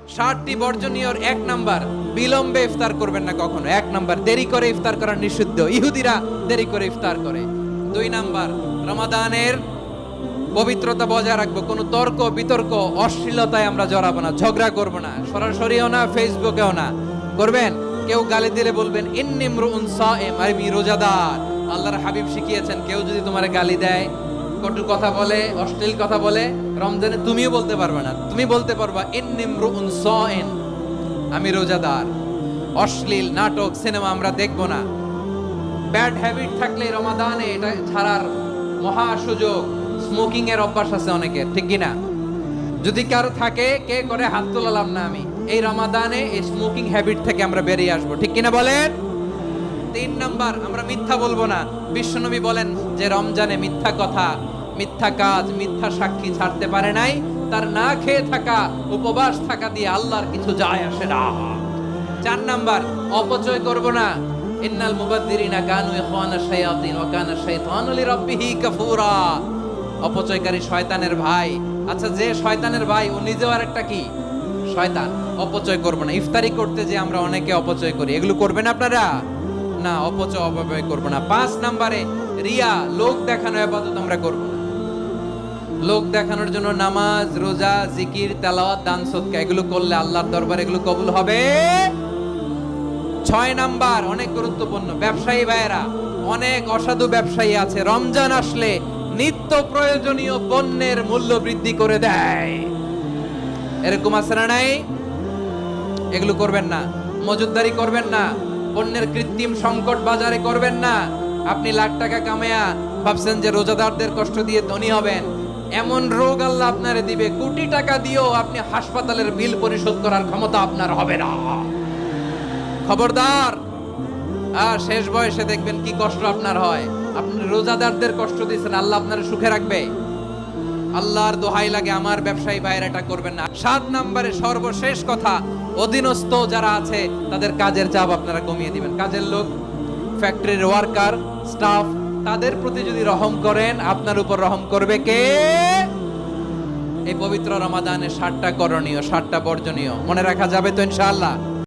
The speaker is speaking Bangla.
60টি বর্জনীয়র 1 নাম্বার, বিলম্বে ইফতার করবেন না কখনো। 1 নাম্বার, দেরি করে ইফতার করা নিষিদ্ধ। ইহুদিরা দেরি করে ইফতার করে। 2 নাম্বার, রমাদানের পবিত্রতা বজায় রাখবো। কোনো তর্ক বিতর্ক অশ্লীলতায় আমরা জড়াবো না, ঝগড়া করবো না, সরাসরিও না, ফেসবুকেও না। করবেন কেউ গালি দিলে বলবেন ইন্নী ইমরুউন সাইম, আমি রোজাদার। আল্লাহর হাবিব শিখিয়েছেন কেউ যদি তোমার গালি দেয়, কটু কথা বলে, অশ্লীল কথা বলে, রমজানে তুমিও বলতে পারবে না। তুমি বলতে পারবা ইন্নী ইমরুউন সাইম, আমি রোজাদার। অশ্লীল নাটক সিনেমা আমরা দেখবো না। ব্যাড হ্যাবিট থাকলে রমাদানে এটা ছাড়ার মহা সুযোগ। স্মোকিং এর অভ্যাস আছে অনেকের, ঠিক কিনা? যদি কারো থাকে, কে করে হাত তোলালাম না আমি। এই রমাদানে এই স্মোকিং হ্যাবিট থেকে আমরা বেরিয়ে আসবো, ঠিক কিনা বলেন? 3 নাম্বার, আমরা মিথ্যা বলবো না। বিশ্বনবী বলেন যে রমজানে মিথ্যা কথা, মিথ্যা কাজ, মিথ্যা সাক্ষী ছাড়তে পারে নাই, তার না খেয়ে থাকা, উপবাস থাকা দিয়ে আল্লাহর কিছু যায় আসে না। 4 নাম্বার, অপচয় করব না। ইন্নাল মুবাদ্দিরিনা কানু ইখওয়ানা শায়াতিন ওয়া কানা শাইতানু লিরাব্বিহি কাফুরা। অপচয়কারী শয়তানের ভাই। আচ্ছা, যে শয়তানের ভাই ও নিজেও আরেকটা কি? শয়তান। অপচয় করব না। ইফতারি করতে যে আমরা অনেকে অপচয় করি, এগুলো করবেন আপনারা? না, অপচয় করব না। 5 নাম্বারে, রিয়া, লোক দেখানো ইবাদত আমরা করব না। লোক দেখানোর জন্য নামাজ, রোজা, জিকির, তেলাওয়াত, দান সদকা এগুলো করলে আল্লাহর দরবারে এগুলো কবুল হবে। 6 নাম্বার, অনেক গুরুত্বপূর্ণ, ব্যবসায়ী ভাইয়েরা, অনেক অসাধু ব্যবসায়ী আছে রমজান আসলে নিত্য প্রয়োজনীয় পণ্যের মূল্য বৃদ্ধি করে দেয়। এরকম আছে না নাই? এগুলো করবেন না। মজুদদারি করবেন না। পণ্যের কৃত্রিম সংকট বাজারে করবেন না। আপনি লাখ টাকা কামায়া ভাবছেন যে রোজাদারদের কষ্ট দিয়ে ধনী হবেন। এমন রোগ আল্লাহ আপনারে দিবে, কোটি টাকা দিয়েও আপনি হাসপাতালের বিল পরিশোধ করার ক্ষমতা আপনার হবে না। খবরদার। আর শেষ বয়সে দেখবেন কি কষ্ট আপনার হয়। আপনি রোজাদারদের কষ্ট দিচ্ছেন, আল্লাহ আপনার সুখে রাখবে? আল্লাহর দোহাই লাগে, আমার ব্যবসায়ী ভাইয়েরা এটা করবেন না। 7 নম্বরে সর্বশেষ কথা, অধীনস্থ যারা আছে তাদের কাজের চাপ আপনারা কমিয়ে দিবেন। কাজের লোক, ফ্যাক্টরির ওয়ার্কার, স্টাফ, তাদের প্রতি যদি রহম করেন, আপনার উপর রহম করবে কে? এই পবিত্র রমাদানে 7টা করণীয়, 7টা বর্জনীয় মনে রাখা যাবে তো ইনশাআল্লাহ?